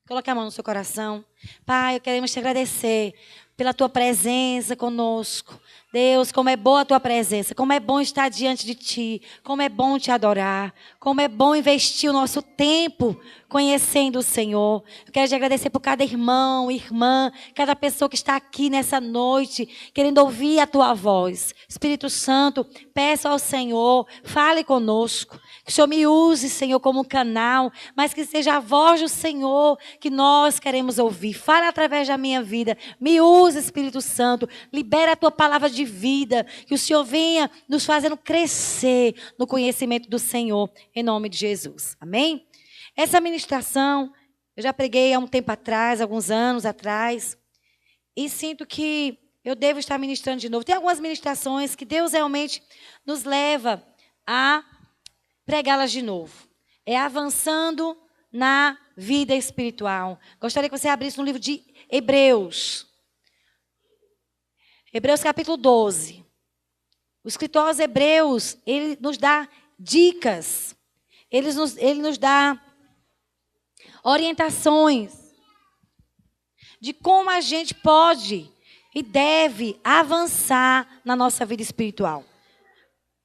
Coloque a mão no seu coração. Pai, queremos te agradecer pela tua presença conosco. Deus, como é boa a tua presença, como é bom estar diante de ti, como é bom te adorar, como é bom investir o nosso tempo conhecendo o Senhor. Eu quero te agradecer por cada irmão, irmã, cada pessoa que está aqui nessa noite, querendo ouvir a tua voz. Espírito Santo, peço ao Senhor, fale conosco, que o Senhor me use, Senhor, como um canal, mas que seja a voz do Senhor que nós queremos ouvir. Fale através da minha vida, me use, Espírito Santo, libera a tua palavra de vida, que o Senhor venha nos fazendo crescer no conhecimento do Senhor, em nome de Jesus. Amém? Essa ministração, eu já preguei há um tempo atrás, alguns anos atrás, e sinto que eu devo estar ministrando de novo. Tem algumas ministrações que Deus realmente nos leva a pregá-las de novo. É avançando na vida espiritual. Gostaria que você abrisse no livro de Hebreus. Hebreus capítulo 12. O escritor aos Hebreus, ele nos dá dicas. Ele nos dá orientações de como a gente pode e deve avançar na nossa vida espiritual.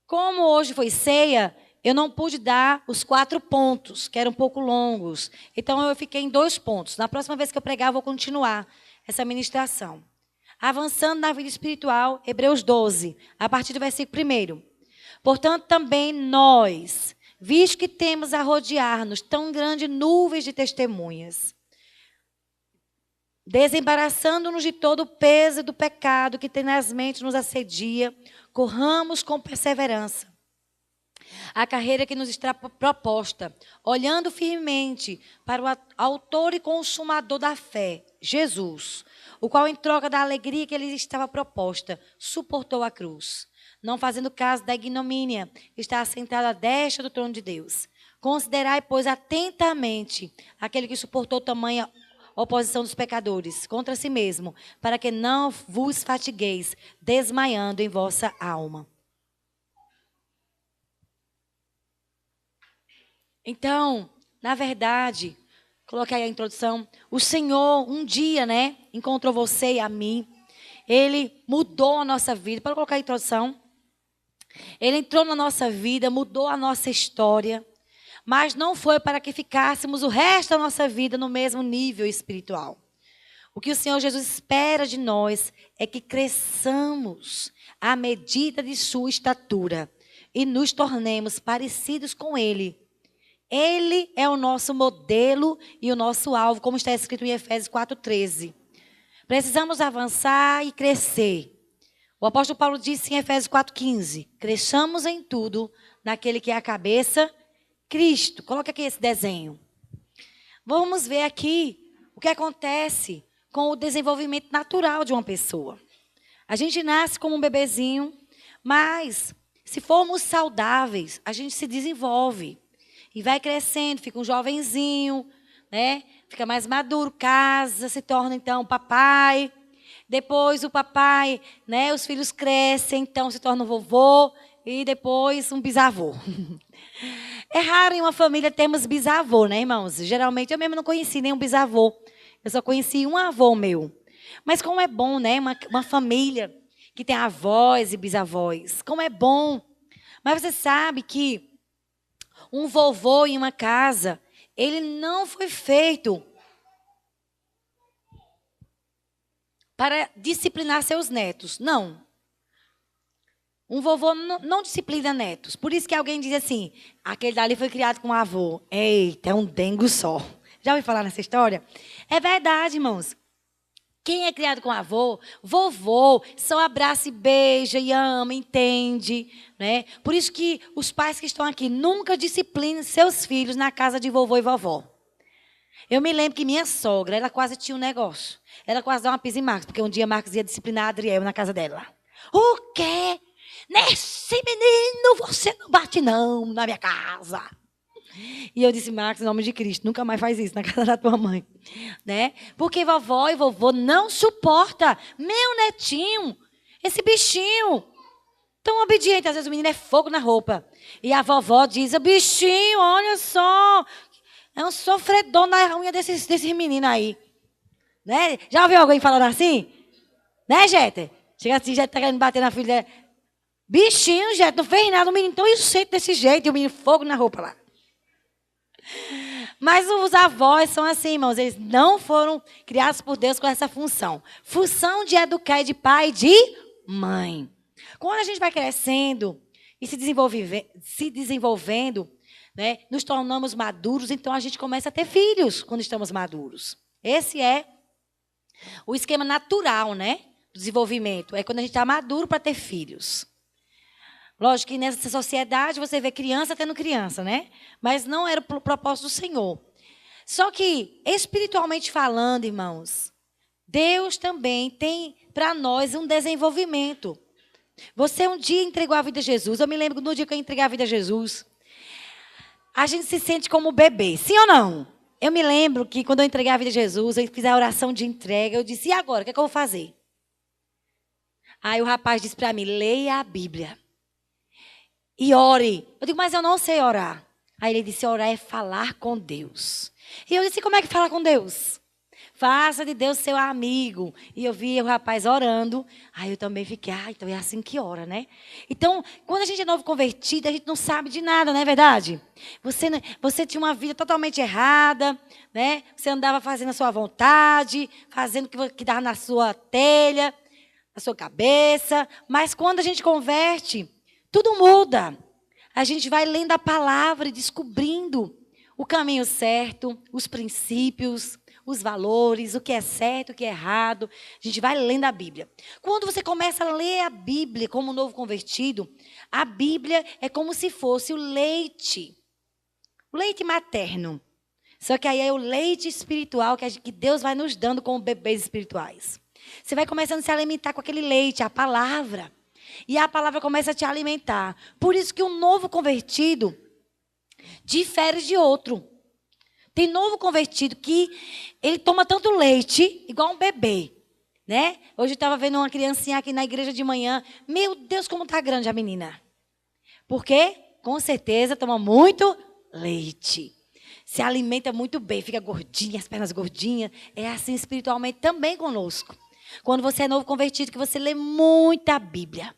Como hoje foi ceia, eu não pude dar os 4 pontos, que eram um pouco longos. Então, eu fiquei em 2 pontos. Na próxima vez que eu pregar, eu vou continuar essa ministração. Avançando na vida espiritual, Hebreus 12, a partir do versículo 1. Portanto, também nós, visto que temos a rodear-nos tão grande nuvens de testemunhas, desembaraçando-nos de todo o peso do pecado que tenazmente nos assedia, corramos com perseverança a carreira que nos está proposta, olhando firmemente para o autor e consumador da fé, Jesus, o qual, em troca da alegria que lhe estava proposta, suportou a cruz, não fazendo caso da ignomínia, está assentado à destra do trono de Deus. Considerai, pois, atentamente aquele que suportou tamanha oposição dos pecadores contra si mesmo, para que não vos fatigueis, desmaiando em vossa alma. Então, na verdade, coloquei aí a introdução, o Senhor um dia, encontrou você e a mim. Ele mudou a nossa vida. Pode colocar a introdução. Ele entrou na nossa vida, mudou a nossa história. Mas não foi para que ficássemos o resto da nossa vida no mesmo nível espiritual. O que o Senhor Jesus espera de nós é que cresçamos à medida de sua estatura e nos tornemos parecidos com Ele. Ele é o nosso modelo e o nosso alvo, como está escrito em Efésios 4:13. Precisamos avançar e crescer. O apóstolo Paulo disse em Efésios 4:15, cresçamos em tudo naquele que é a cabeça, Cristo. Coloca aqui esse desenho. Vamos ver aqui o que acontece com o desenvolvimento natural de uma pessoa. A gente nasce como um bebezinho, mas se formos saudáveis, a gente se desenvolve. E vai crescendo, fica um jovenzinho, Fica mais maduro, casa, se torna então papai. Depois o papai, os filhos crescem, então se torna um vovô e depois um bisavô. É raro em uma família termos bisavô, irmãos? Geralmente eu mesmo não conheci nenhum bisavô. Eu só conheci um avô meu. Mas como é bom, uma família que tem avós e bisavós. Como é bom. Mas você sabe que um vovô em uma casa, ele não foi feito para disciplinar seus netos. Não. Um vovô não disciplina netos. Por isso que alguém diz assim, aquele dali foi criado com um avô. Eita, é um dengo só. Já ouviu falar nessa história? É verdade, irmãos. Quem é criado com avô, vovô, só abraça e beija e ama, entende, Por isso que os pais que estão aqui nunca disciplinem seus filhos na casa de vovô e vovó. Eu me lembro que minha sogra, ela quase tinha um negócio. Ela quase dava uma pisa em Marcos, porque um dia Marcos ia disciplinar a Adriel na casa dela. O quê? Nesse menino você não bate não na minha casa. E eu disse, Marcos, em nome de Cristo, nunca mais faz isso na casa da tua mãe. Porque vovó e vovô não suporta meu netinho, esse bichinho, tão obediente. Às vezes o menino é fogo na roupa. E a vovó diz, bichinho, olha só. É um sofredor na unha desses meninos aí. Né? Já ouviu alguém falando assim? Né, Jéter? Chega assim, já tá querendo bater na filha dela. Bichinho, Jéter, não fez nada. O menino tão inocente desse jeito. E o menino fogo na roupa lá. Mas os avós são assim, irmãos. Eles não foram criados por Deus com essa função. Função de educar de pai e de mãe. Quando a gente vai crescendo e se desenvolvendo, né, nos tornamos maduros, então a gente começa a ter filhos quando estamos maduros. Esse é o esquema natural, né, do desenvolvimento. É quando a gente está maduro para ter filhos. Lógico que nessa sociedade você vê criança tendo criança, né? Mas não era o propósito do Senhor. Só que, espiritualmente falando, irmãos, Deus também tem para nós um desenvolvimento. Você um dia entregou a vida a Jesus. Eu me lembro no dia que eu entreguei a vida a Jesus, a gente se sente como bebê, sim ou não? Eu me lembro que quando eu entreguei a vida a Jesus, eu fiz a oração de entrega, eu disse, e agora, o que é que eu vou fazer? Aí o rapaz disse para mim, leia a Bíblia. E ore. Eu digo, mas eu não sei orar. Aí ele disse, orar é falar com Deus. E eu disse, como é que fala com Deus? Faça de Deus seu amigo. E eu vi o rapaz orando. Aí eu também fiquei, então é assim que ora, né? Então, quando a gente é novo convertido, a gente não sabe de nada, não é verdade? Você tinha uma vida totalmente errada, né? Você andava fazendo a sua vontade, fazendo o que dava na sua telha, na sua cabeça. Mas quando a gente converte, tudo muda. A gente vai lendo a palavra e descobrindo o caminho certo, os princípios, os valores, o que é certo, o que é errado. A gente vai lendo a Bíblia. Quando você começa a ler a Bíblia como novo convertido, a Bíblia é como se fosse o leite materno. Só que aí é o leite espiritual que Deus vai nos dando como bebês espirituais. Você vai começando a se alimentar com aquele leite, a palavra. E a palavra começa a te alimentar. Por isso que um novo convertido difere de outro. Tem novo convertido que ele toma tanto leite, igual um bebê, né? Hoje eu estava vendo uma criancinha aqui na igreja de manhã. Meu Deus, como está grande a menina. Por quê? Com certeza toma muito leite. Se alimenta muito bem, fica gordinha, as pernas gordinhas. É assim espiritualmente também conosco. Quando você é novo convertido, que você lê muita Bíblia,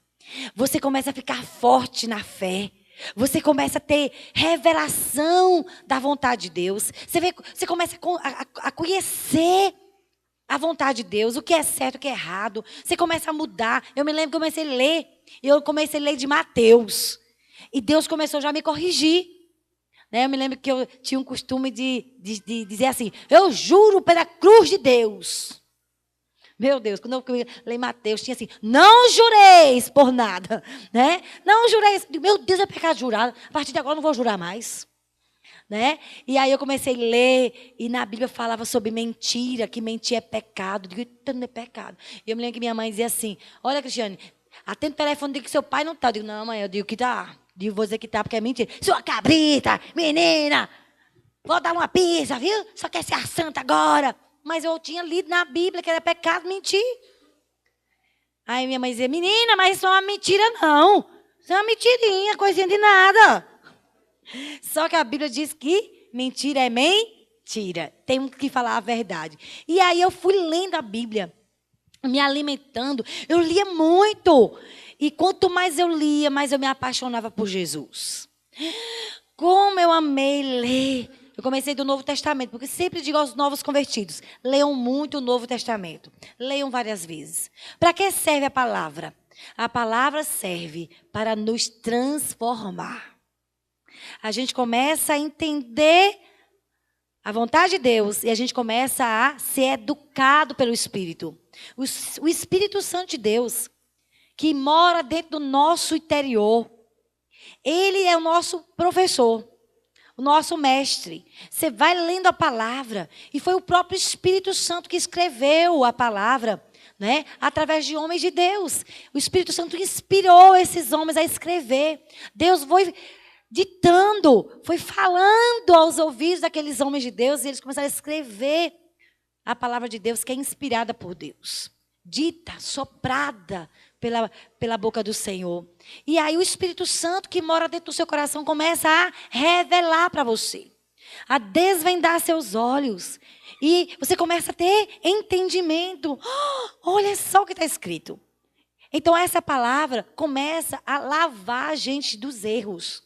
você começa a ficar forte na fé. Você começa a ter revelação da vontade de Deus. Você começa a conhecer a vontade de Deus, o que é certo, o que é errado. Você começa a mudar. Eu me lembro que eu comecei a ler. Eu comecei a ler de Mateus. E Deus começou já a me corrigir. Né? Eu me lembro que eu tinha um costume de dizer assim, eu juro pela cruz de Deus. Meu Deus, quando eu leio Mateus, tinha assim, não jureis por nada, né? Não jureis, meu Deus, é pecado jurado, a partir de agora eu não vou jurar mais, né? E aí eu comecei a ler, e na Bíblia falava sobre mentira, que mentir é pecado, eu digo, então não é pecado. E eu me lembro que minha mãe dizia assim, olha, Cristiane, atende o telefone, diga que seu pai não está. Eu digo, não, mãe, eu digo que está, vou dizer que está, porque é mentira. Sua cabrita, menina, vou dar uma pizza, viu? Só quer ser a santa agora. Mas eu tinha lido na Bíblia que era pecado mentir. Aí minha mãe dizia, menina, mas isso não é uma mentira não. Isso é uma mentirinha, coisinha de nada. Só que a Bíblia diz que mentira é mentira. Temos que falar a verdade. E aí eu fui lendo a Bíblia, me alimentando. Eu lia muito. E quanto mais eu lia, mais eu me apaixonava por Jesus. Como eu amei ler. Eu comecei do Novo Testamento, porque sempre digo aos novos convertidos, leiam muito o Novo Testamento. Leiam várias vezes. Para que serve a palavra? A palavra serve para nos transformar. A gente começa a entender a vontade de Deus e a gente começa a ser educado pelo Espírito. O Espírito Santo de Deus, que mora dentro do nosso interior, ele é o nosso professor. O nosso mestre. Você vai lendo a palavra. E foi o próprio Espírito Santo que escreveu a palavra, né? Através de homens de Deus. O Espírito Santo inspirou esses homens a escrever. Deus foi ditando, foi falando aos ouvidos daqueles homens de Deus. E eles começaram a escrever a palavra de Deus, que é inspirada por Deus. Dita, soprada pela boca do Senhor. E aí o Espírito Santo que mora dentro do seu coração começa a revelar para você. a desvendar seus olhos. E você começa a ter entendimento. Olha só o que está escrito. Então essa palavra começa a lavar a gente dos erros,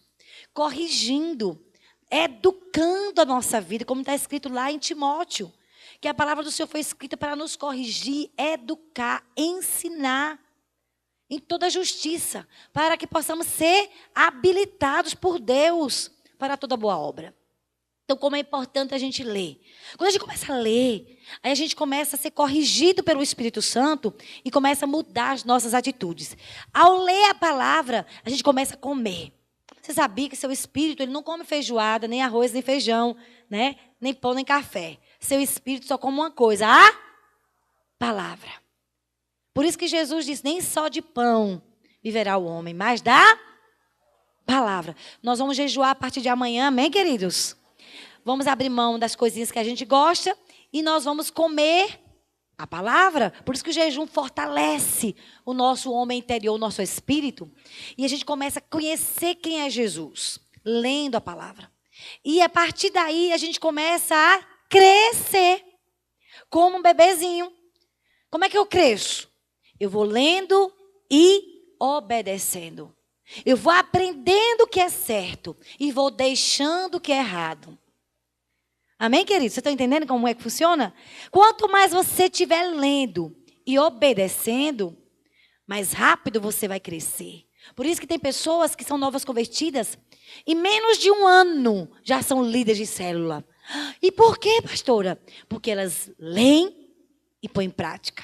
corrigindo, educando a nossa vida, como está escrito lá em Timóteo, que a palavra do Senhor foi escrita para nos corrigir, educar, ensinar em toda a justiça, para que possamos ser habilitados por Deus para toda boa obra. Então, como é importante a gente ler. Quando a gente começa a ler, aí a gente começa a ser corrigido pelo Espírito Santo e começa a mudar as nossas atitudes. Ao ler a palavra, a gente começa a comer. Você sabia que seu espírito ele não come feijoada, nem arroz, nem feijão, né? Nem pão, nem café. Seu espírito só come uma coisa, a palavra. Por isso que Jesus disse, nem só de pão viverá o homem, mas da palavra. Nós vamos jejuar a partir de amanhã, amém, queridos? Vamos abrir mão das coisinhas que a gente gosta e nós vamos comer a palavra. Por isso que o jejum fortalece o nosso homem interior, o nosso espírito. E a gente começa a conhecer quem é Jesus, lendo a palavra. E a partir daí a gente começa a crescer como um bebezinho. Como é que eu cresço? Eu vou lendo e obedecendo. Eu vou aprendendo o que é certo e vou deixando o que é errado. Amém, querido? Você está entendendo como é que funciona? Quanto mais você estiver lendo e obedecendo, mais rápido você vai crescer. Por isso que tem pessoas que são novas convertidas e menos de um ano já são líderes de célula. E por quê, pastora? Porque elas leem e põem em prática.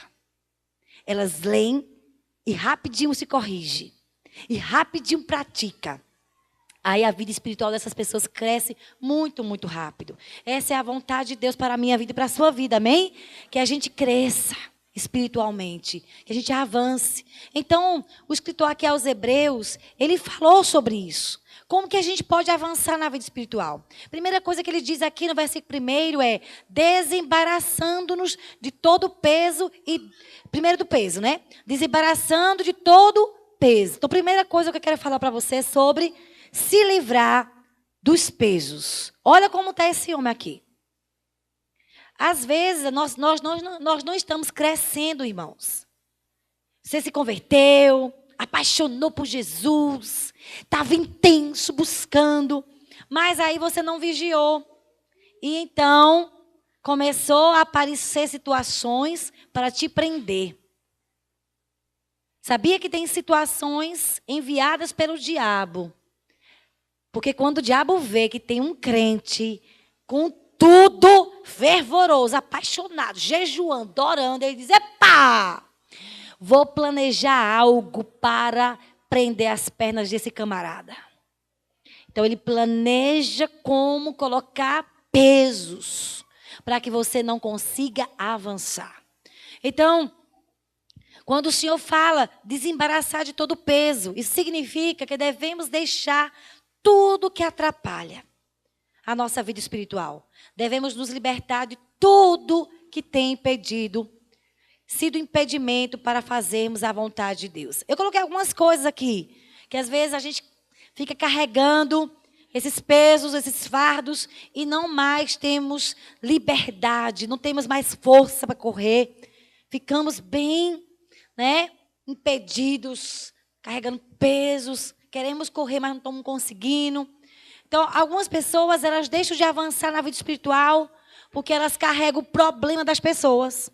Elas leem e rapidinho se corrige. E rapidinho pratica. Aí a vida espiritual dessas pessoas cresce muito, muito rápido. Essa é a vontade de Deus para a minha vida e para a sua vida, amém? Que a gente cresça espiritualmente, que a gente avance. Então, o escritor aqui aos Hebreus, ele falou sobre isso. Como que a gente pode avançar na vida espiritual? Primeira coisa que ele diz aqui no versículo 1 é desembaraçando-nos de todo o peso e primeiro do peso, né? Desembaraçando de todo peso. Então, primeira coisa que eu quero falar para você é sobre se livrar dos pesos. Olha como está esse homem aqui. Às vezes, nós não estamos crescendo, irmãos. Você se converteu, apaixonou por Jesus, estava intenso, buscando, mas aí você não vigiou. E então, começou a aparecer situações para te prender. Sabia que tem situações enviadas pelo diabo? Porque quando o diabo vê que tem um crente com tudo fervoroso, apaixonado, jejuando, orando, ele diz, epá, vou planejar algo para prender as pernas desse camarada. Então ele planeja como colocar pesos para que você não consiga avançar. Então, quando o Senhor fala desembaraçar de todo peso, isso significa que devemos deixar tudo que atrapalha a nossa vida espiritual. Devemos nos libertar de tudo que tem sido impedimento para fazermos a vontade de Deus. Eu coloquei algumas coisas aqui, que às vezes a gente fica carregando esses pesos, esses fardos, e não mais temos liberdade, não temos mais força para correr. Ficamos bem, impedidos, carregando pesos. Queremos correr, mas não estamos conseguindo. Então, algumas pessoas, elas deixam de avançar na vida espiritual porque elas carregam o problema das pessoas.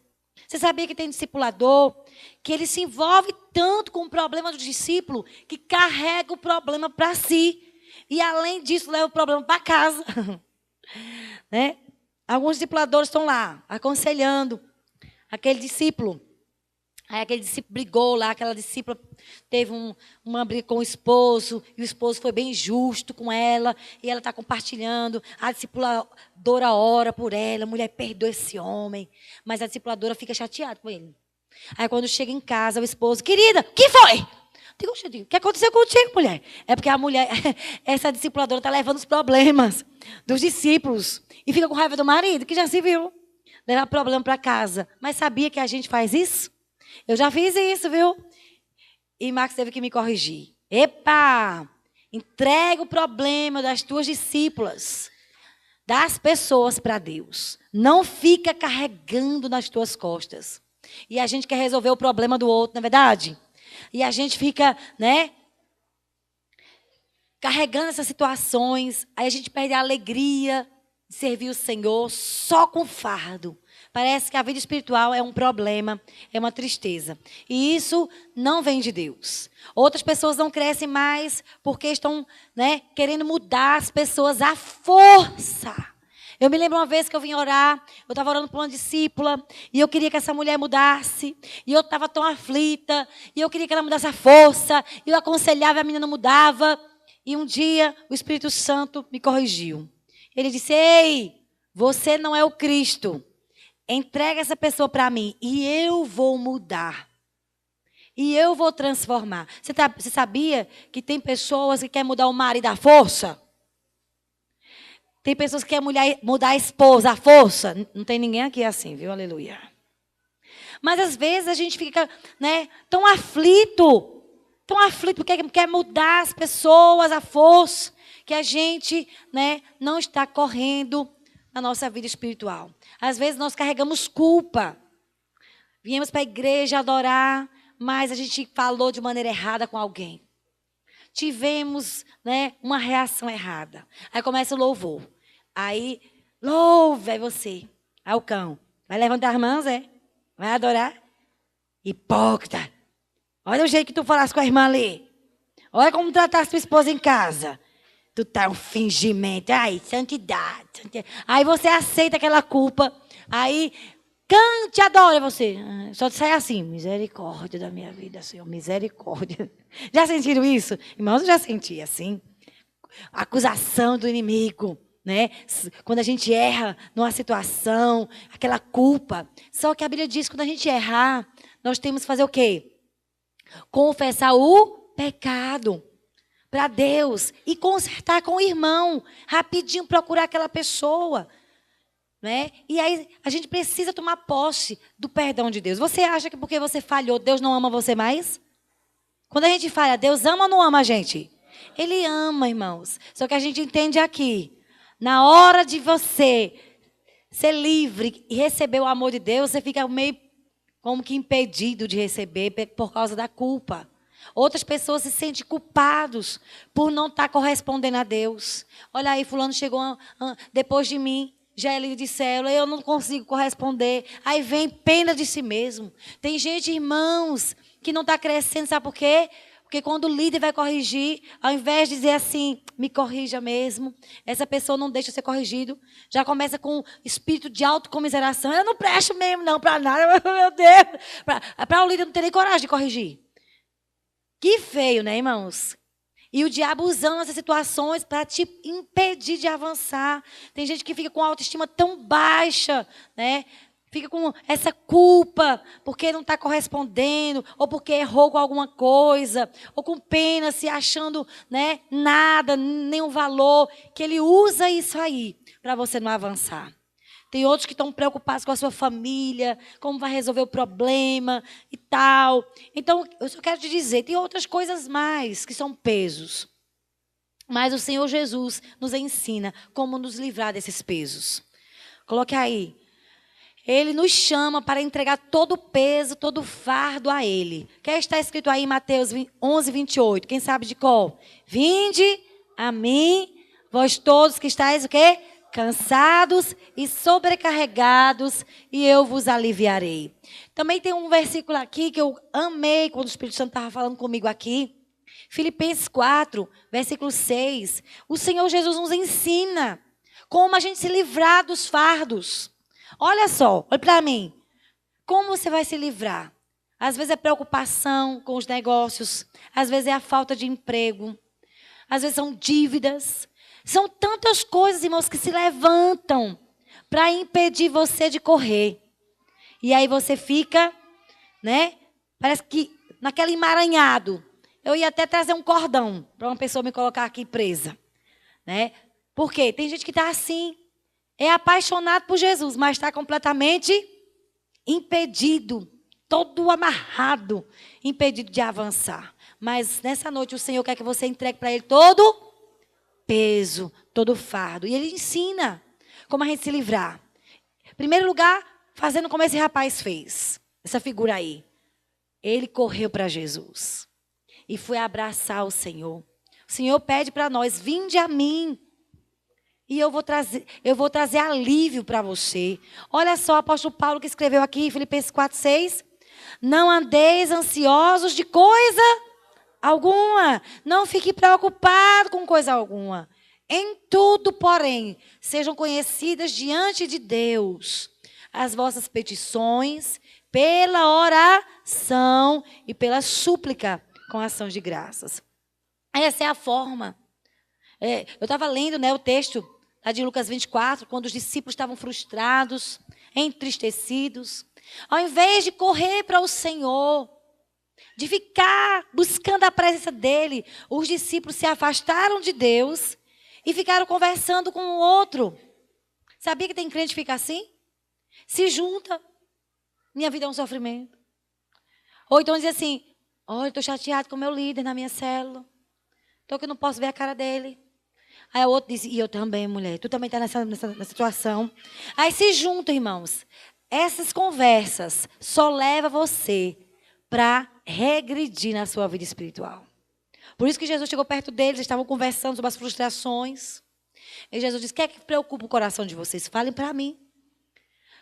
Você sabia que tem discipulador que ele se envolve tanto com o problema do discípulo que carrega o problema para si. E, além disso, leva o problema para casa. Alguns discipuladores estão lá, aconselhando aquele discípulo. Aí aquele discípulo brigou lá, aquela discípula teve uma briga com o esposo, e o esposo foi bem justo com ela, e ela está compartilhando, a discipuladora ora por ela, mulher, perdoa esse homem, mas a discipuladora fica chateada com ele. Aí quando chega em casa, o esposo, querida, o que foi? O que aconteceu contigo, mulher? É porque a mulher, essa discipuladora está levando os problemas dos discípulos, e fica com raiva do marido, que já se viu, levar problema para casa. Mas sabia que a gente faz isso? Eu já fiz isso, viu? E Max teve que me corrigir. Epa! Entrega o problema das tuas discípulas Dá as pessoas para Deus. Não fica carregando nas tuas costas. E a gente quer resolver o problema do outro, não é verdade? E a gente fica, né, carregando essas situações. Aí a gente perde a alegria de servir o Senhor só com fardo. Parece que a vida espiritual é um problema, é uma tristeza. E isso não vem de Deus. Outras pessoas não crescem mais porque estão, né, querendo mudar as pessoas à força. Eu me lembro uma vez que eu vim orar, eu estava orando por uma discípula, e eu queria que essa mulher mudasse, e eu estava tão aflita, e eu queria que ela mudasse à força, e eu aconselhava e a menina não mudava. E um dia o Espírito Santo me corrigiu. Ele disse: ei, você não é o Cristo. Entrega essa pessoa para mim e eu vou mudar. E eu vou transformar. Você sabia que tem pessoas que querem mudar o marido à força? Tem pessoas que querem mudar a esposa à força? Não tem ninguém aqui assim, viu? Aleluia. Mas às vezes a gente fica, né, tão aflito porque quer mudar as pessoas à força, que a gente, né, não está correndo na nossa vida espiritual. Às vezes nós carregamos culpa. Viemos para a igreja adorar, mas a gente falou de maneira errada com alguém. Tivemos, né, uma reação errada. Aí começa o louvor. Aí, louve, é você. Aí o cão. Vai levantar as mãos, é? Vai adorar? Hipócrita. Olha o jeito que tu falaste com a irmã ali. Olha como trataste tua esposa em casa. Tu tá um fingimento. Ai, santidade. Aí você aceita aquela culpa. Aí, cante, adora você. Só te sai assim, misericórdia da minha vida, Senhor, misericórdia. Já sentiram isso? Irmãos, eu já senti assim. Acusação do inimigo, né? Quando a gente erra numa situação, aquela culpa. Só que a Bíblia diz que quando a gente errar, nós temos que fazer o quê? Confessar o pecado para Deus e consertar com o irmão. Rapidinho procurar aquela pessoa. Né? E aí a gente precisa tomar posse do perdão de Deus. Você acha que porque você falhou, Deus não ama você mais? Quando a gente falha, Deus ama ou não ama a gente? Ele ama, irmãos. Só que a gente entende aqui. Na hora de você ser livre e receber o amor de Deus, você fica meio como que impedido de receber por causa da culpa. Outras pessoas se sentem culpados por não estar correspondendo a Deus. Olha aí, fulano chegou depois de mim. Já é líder de célula, eu não consigo corresponder. Aí vem pena de si mesmo. Tem gente, irmãos, que não está crescendo, sabe por quê? Porque quando o líder vai corrigir, ao invés de dizer assim, me corrija mesmo, essa pessoa não deixa ser corrigido, já começa com espírito de autocomiseração. Eu não presto mesmo, não, para nada, meu Deus. Para o líder não ter nem coragem de corrigir. Que feio, né, irmãos? E o diabo usando essas situações para te impedir de avançar. Tem gente que fica com a autoestima tão baixa, né? Fica com essa culpa porque não está correspondendo, ou porque errou com alguma coisa, ou com pena, se achando, né, nada, nenhum valor, que ele usa isso aí para você não avançar. Tem outros que estão preocupados com a sua família, como vai resolver o problema e tal. Então, eu só quero te dizer, tem outras coisas mais que são pesos. Mas o Senhor Jesus nos ensina como nos livrar desses pesos. Coloque aí. Ele nos chama para entregar todo o peso, todo o fardo a Ele. Que está escrito aí em Mateus 11, 28. Quem sabe de qual? Vinde a mim, vós todos que estáis o quê? Cansados e sobrecarregados, e eu vos aliviarei. Também tem um versículo aqui que eu amei quando o Espírito Santo estava falando comigo aqui. Filipenses 4, versículo 6. O Senhor Jesus nos ensina como a gente se livrar dos fardos. Olha só, olha para mim. Como você vai se livrar? Às vezes é preocupação com os negócios. Às vezes é a falta de emprego. Às vezes são dívidas. São tantas coisas, irmãos, que se levantam para impedir você de correr. E aí você fica, né? Parece que naquele emaranhado. Eu ia até trazer um cordão para uma pessoa me colocar aqui presa. Né? Por quê? Tem gente que está assim. É apaixonado por Jesus, mas está completamente impedido, todo amarrado, impedido de avançar. Mas nessa noite o Senhor quer que você entregue para Ele todo peso, todo fardo. E Ele ensina. Como a gente se livrar? Em primeiro lugar, fazendo como esse rapaz fez. Essa figura aí. Ele correu para Jesus. E foi abraçar o Senhor. O Senhor pede para nós, vinde a mim. E eu vou trazer alívio para você. Olha só o apóstolo Paulo que escreveu aqui, Filipenses 4:6. Não andeis ansiosos de coisa alguma. Não fique preocupado com coisa alguma. Em tudo, porém, sejam conhecidas diante de Deus as vossas petições pela oração e pela súplica com ação de graças. Essa é a forma. Eu estava lendo, né, o texto lá de Lucas 24, quando os discípulos estavam frustrados, entristecidos. Ao invés de correr para o Senhor, de ficar buscando a presença dEle, os discípulos se afastaram de Deus e ficaram conversando com o outro. Sabia que tem crente que fica assim? Se junta. Minha vida é um sofrimento. Ou então diz assim, olha, estou chateado com o meu líder na minha célula. Então que eu não posso ver a cara dele. Aí o outro diz, e eu também, mulher. Tu também está nessa situação. Aí se juntam, irmãos. Essas conversas só levam você para regredir na sua vida espiritual. Por isso que Jesus chegou perto deles, eles estavam conversando sobre as frustrações. E Jesus disse, o que é que preocupa o coração de vocês? Falem para mim.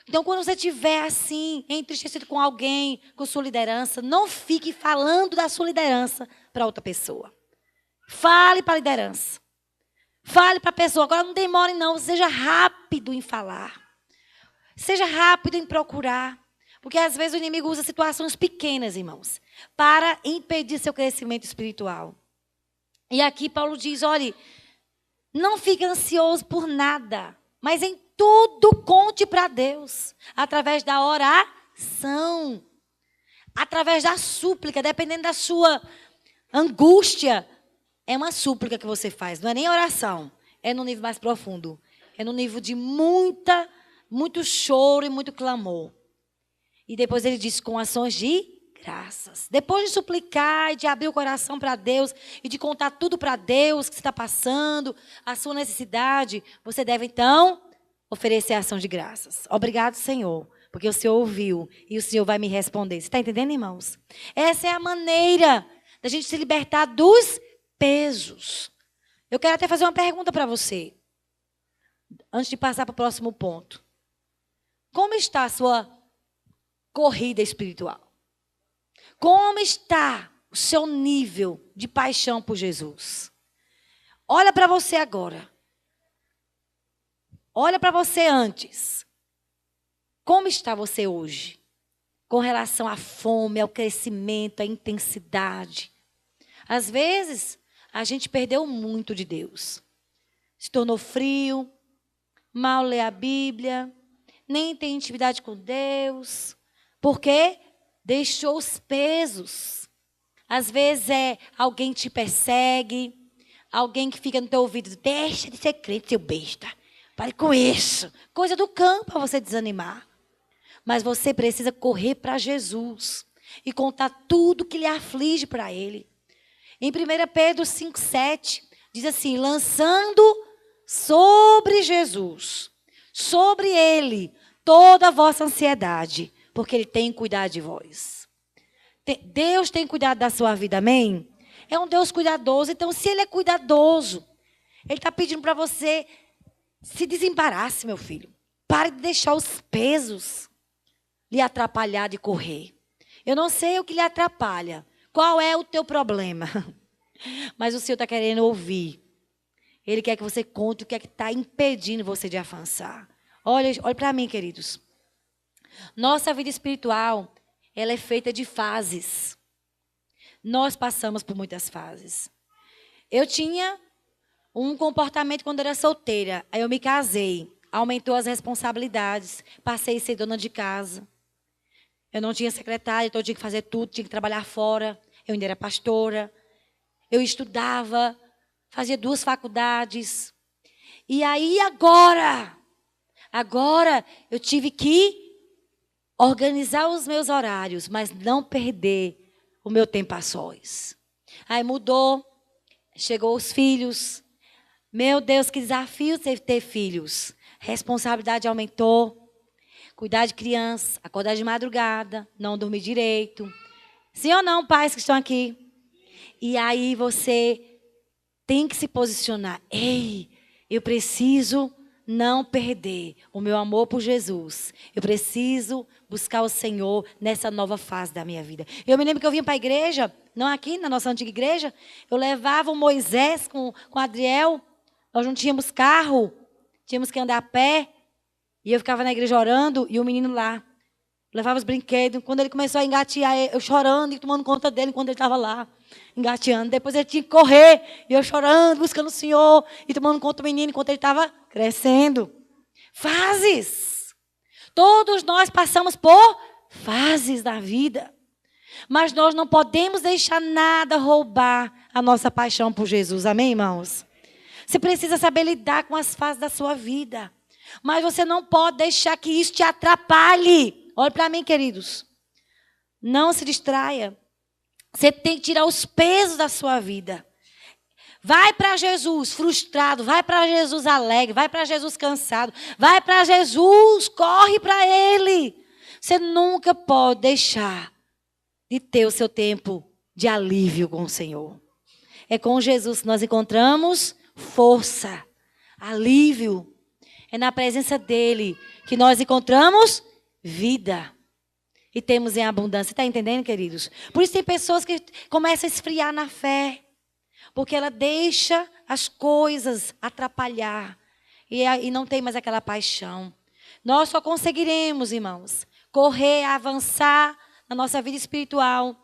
Então, quando você estiver assim, entristecido com alguém, com sua liderança, não fique falando da sua liderança para outra pessoa. Fale para a liderança. Fale para a pessoa. Agora não demore não, seja rápido em falar. Seja rápido em procurar. Porque às vezes o inimigo usa situações pequenas, irmãos, para impedir seu crescimento espiritual. E aqui Paulo diz, olhe, não fique ansioso por nada, mas em tudo conte para Deus, através da oração, através da súplica, dependendo da sua angústia. É uma súplica que você faz, não é nem oração, é no nível mais profundo. É no nível de muito choro e muito clamor. E depois ele diz, com ações de graças. Depois de suplicar e de abrir o coração para Deus e de contar tudo para Deus que você está passando, a sua necessidade, você deve então oferecer ação de graças. Obrigado, Senhor, porque o Senhor ouviu e o Senhor vai me responder. Você está entendendo, irmãos? Essa é a maneira da gente se libertar dos pesos. Eu quero até fazer uma pergunta para você, antes de passar para o próximo ponto. Como está a sua corrida espiritual? Como está o seu nível de paixão por Jesus? Olha para você agora. Olha para você antes. Como está você hoje? Com relação à fome, ao crescimento, à intensidade. Às vezes, a gente perdeu muito de Deus. Se tornou frio, mal lê a Bíblia, nem tem intimidade com Deus. Por quê? Deixou os pesos. Às vezes alguém te persegue, alguém que fica no teu ouvido, deixa de ser crente, seu besta. Pare com isso. Coisa do campo para você desanimar. Mas você precisa correr para Jesus e contar tudo que lhe aflige para Ele. Em 1 Pedro 5,7, diz assim, lançando sobre Jesus, sobre Ele, toda a vossa ansiedade, porque Ele tem cuidado de vós. Deus tem cuidado da sua vida, amém? É um Deus cuidadoso, então se Ele é cuidadoso, Ele está pedindo para você se desembarace, meu filho. Pare de deixar os pesos lhe atrapalhar de correr. Eu não sei o que lhe atrapalha. Qual é o teu problema? Mas o Senhor está querendo ouvir. Ele quer que você conte o que é que está impedindo você de avançar. Olha para mim, queridos. Nossa vida espiritual, ela é feita de fases. Nós passamos por muitas fases. Eu tinha um comportamento quando era solteira. Aí eu me casei. Aumentou as responsabilidades. Passei a ser dona de casa. Eu não tinha secretária, então eu tinha que fazer tudo, tinha que trabalhar fora. Eu ainda era pastora. Eu estudava, fazia 2 faculdades. E aí agora eu tive que organizar os meus horários, mas não perder o meu tempo a sós. Aí mudou, chegou os filhos. Meu Deus, que desafio ter filhos. responsabilidade aumentou. Cuidar de criança, acordar de madrugada, não dormir direito. Sim ou não, pais que estão aqui? E aí você tem que se posicionar. Ei, eu preciso não perder o meu amor por Jesus. Eu preciso buscar o Senhor nessa nova fase da minha vida. Eu me lembro que eu vinha para a igreja, não aqui na nossa antiga igreja, eu levava o Moisés com o Adriel, nós não tínhamos carro, tínhamos que andar a pé, e eu ficava na igreja orando e o menino lá. Levava os brinquedos. Quando ele começou a engatear, eu chorando e tomando conta dele enquanto ele estava lá, engateando. Depois ele tinha que correr, e eu chorando, buscando o Senhor, e tomando conta do menino enquanto ele estava crescendo. Fases. Todos nós passamos por fases da vida. Mas nós não podemos deixar nada roubar a nossa paixão por Jesus. Amém, irmãos? Você precisa saber lidar com as fases da sua vida. Mas você não pode deixar que isso te atrapalhe. Olhe para mim, queridos. Não se distraia. Você tem que tirar os pesos da sua vida. Vai para Jesus frustrado. Vai para Jesus alegre. Vai para Jesus cansado. Vai para Jesus. Corre para Ele. Você nunca pode deixar de ter o seu tempo de alívio com o Senhor. É com Jesus que nós encontramos força, alívio. É na presença dEle que nós encontramos vida. E temos em abundância. Está entendendo, queridos? Por isso tem pessoas que começam a esfriar na fé. Porque ela deixa as coisas atrapalhar. E não tem mais aquela paixão. Nós só conseguiremos, irmãos, correr, avançar na nossa vida espiritual.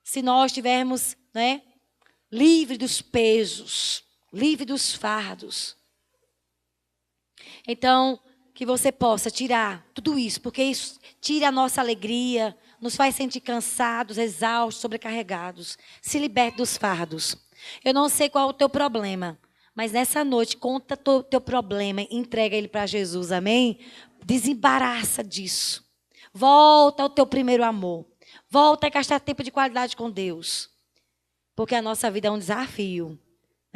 Se nós estivermos, né, livre dos pesos, livre dos fardos. Então, que você possa tirar tudo isso, porque isso tira a nossa alegria, nos faz sentir cansados, exaustos, sobrecarregados. Se liberte dos fardos. Eu não sei qual é o teu problema, mas nessa noite, conta o teu problema, entrega ele para Jesus, amém? Desembaraça disso. Volta ao teu primeiro amor. Volta a gastar tempo de qualidade com Deus. Porque a nossa vida é um desafio.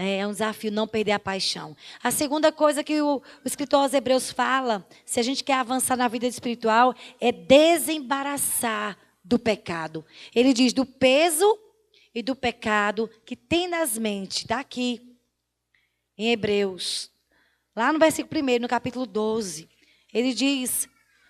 É um desafio não perder a paixão. A segunda coisa que o escritor aos Hebreus fala, se a gente quer avançar na vida espiritual, é desembaraçar do pecado. Ele diz do peso e do pecado que tenazmente, está aqui em Hebreus, lá no versículo 1, no capítulo 12, ele diz: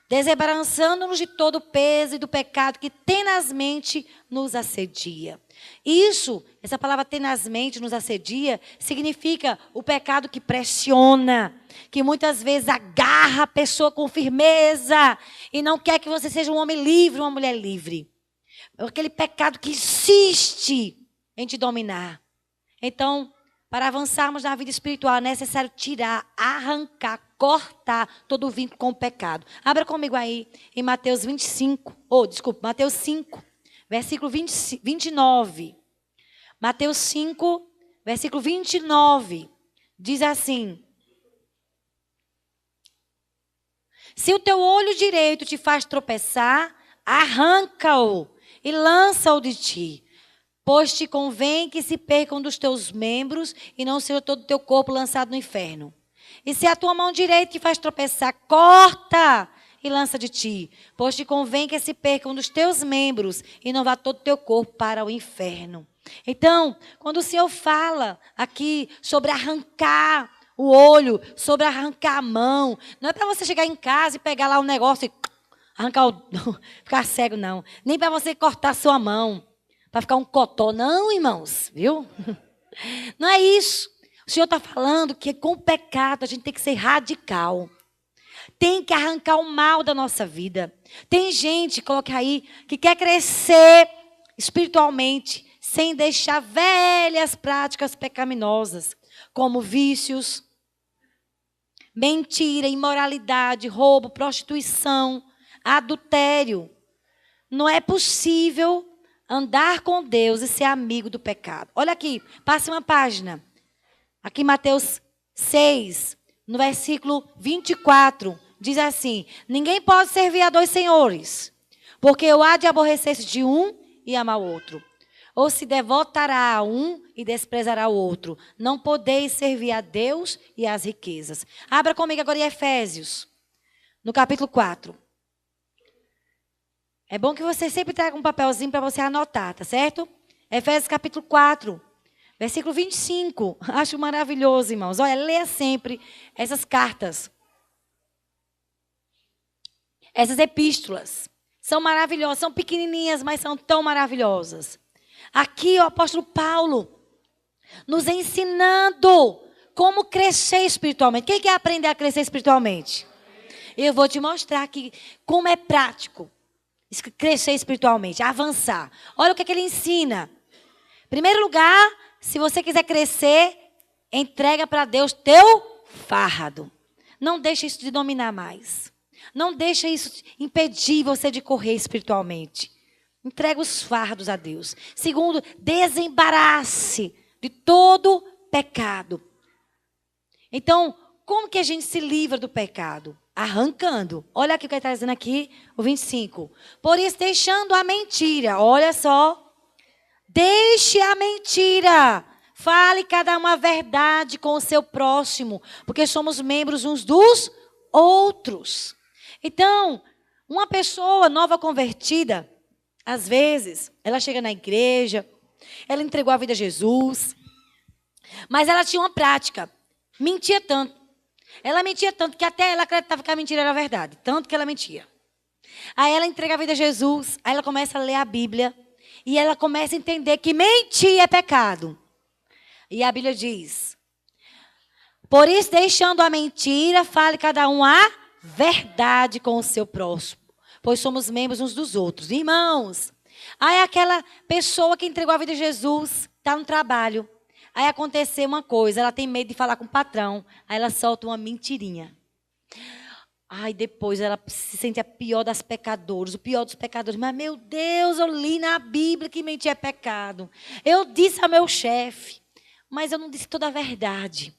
desembaraçando-nos de todo o peso e do pecado que tenazmente nos assedia. Isso, essa palavra tenazmente nos assedia, significa o pecado que pressiona, que muitas vezes agarra a pessoa com firmeza e não quer que você seja um homem livre, uma mulher livre. Aquele pecado que insiste em te dominar. Então, para avançarmos na vida espiritual, é necessário tirar, arrancar, cortar todo o vínculo com o pecado. Abra comigo aí em Mateus 25, Mateus 5, versículo 29. Mateus 5, versículo 29, diz assim: se o teu olho direito te faz tropeçar, arranca-o e lança-o de ti. Pois te convém que se percam dos teus membros e não seja todo o teu corpo lançado no inferno. E se a tua mão direita te faz tropeçar, corta e lança de ti. Pois te convém que se percam dos teus membros e não vá todo o teu corpo para o inferno. Então, quando o Senhor fala aqui sobre arrancar o olho, sobre arrancar a mão, não é para você chegar em casa e pegar lá um negócio e arrancar ficar cego, não. Nem para você cortar a sua mão, para ficar um cotó. Não, irmãos, viu? Não é isso. O Senhor está falando que com o pecado a gente tem que ser radical. Tem que arrancar o mal da nossa vida. Tem gente, coloca aí, que quer crescer espiritualmente sem deixar velhas práticas pecaminosas, como vícios, mentira, imoralidade, roubo, prostituição, adultério. Não é possível andar com Deus e ser amigo do pecado. Olha aqui, passe uma página. Aqui Mateus 6, no versículo 24, diz assim: ninguém pode servir a dois senhores, porque eu há de aborrecer-se de um e amar o outro. Ou se devotará a um e desprezará o outro. Não podeis servir a Deus e às riquezas. Abra comigo agora em Efésios, no capítulo 4. É bom que você sempre traga um papelzinho para você anotar, tá certo? Efésios capítulo 4, versículo 25. Acho maravilhoso, irmãos. Olha, leia sempre essas cartas. Essas epístolas. São maravilhosas, são pequenininhas, mas são tão maravilhosas. Aqui o apóstolo Paulo nos ensinando como crescer espiritualmente. Quem quer aprender a crescer espiritualmente? Eu vou te mostrar aqui como é prático crescer espiritualmente, avançar. Olha o que ele ensina. Em primeiro lugar, se você quiser crescer, entrega para Deus teu fardo. Não deixa isso te dominar mais. Não deixa isso impedir você de correr espiritualmente. Entrega os fardos a Deus. Segundo, desembarace de todo pecado. Então, como que a gente se livra do pecado? Arrancando. Olha aqui o que ele está dizendo aqui, o 25. Por isso, deixando a mentira. Olha só. Deixe a mentira. Fale cada uma a verdade com o seu próximo. Porque somos membros uns dos outros. Então, uma pessoa nova convertida, às vezes, ela chega na igreja, ela entregou a vida a Jesus, mas ela tinha uma prática. Mentia tanto. Ela mentia tanto que até ela acreditava que a mentira era verdade. Tanto que ela mentia. Aí ela entrega a vida a Jesus. Aí ela começa a ler a Bíblia. E ela começa a entender que mentir é pecado. E a Bíblia diz: por isso, deixando a mentira, fale cada um a verdade com o seu próximo. Pois somos membros uns dos outros. Irmãos, aí aquela pessoa que entregou a vida a Jesus está no trabalho. Aí aconteceu uma coisa, ela tem medo de falar com o patrão. Aí ela solta uma mentirinha. Aí depois ela se sente a pior das pecadoras, o pior dos pecadores. Mas, meu Deus, eu li na Bíblia que mentir é pecado. Eu disse ao meu chefe, mas eu não disse toda a verdade.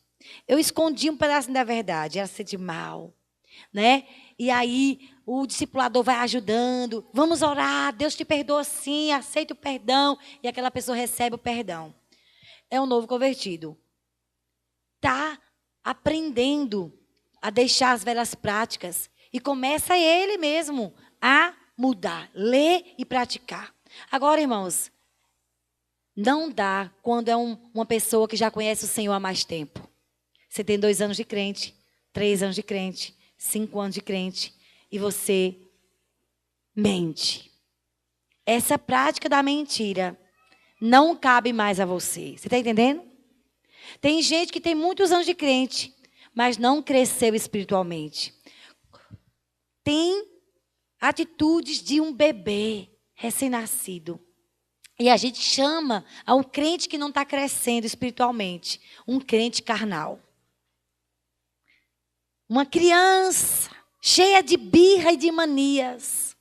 Eu escondi um pedacinho da verdade, ela se sente mal, né? E aí o discipulador vai ajudando. Vamos orar, Deus te perdoa sim, aceita o perdão. E aquela pessoa recebe o perdão. É um novo convertido. Está aprendendo a deixar as velhas práticas. E começa ele mesmo a mudar, ler e praticar. Agora, irmãos, não dá quando é uma pessoa que já conhece o Senhor há mais tempo. Você tem 2 anos de crente, 3 anos de crente, 5 anos de crente, e você mente. Essa prática da mentira não cabe mais a você. Você está entendendo? Tem gente que tem muitos anos de crente, mas não cresceu espiritualmente. Tem atitudes de um bebê recém-nascido. E a gente chama a um crente que não está crescendo espiritualmente, um crente carnal. Uma criança cheia de birra e de manias.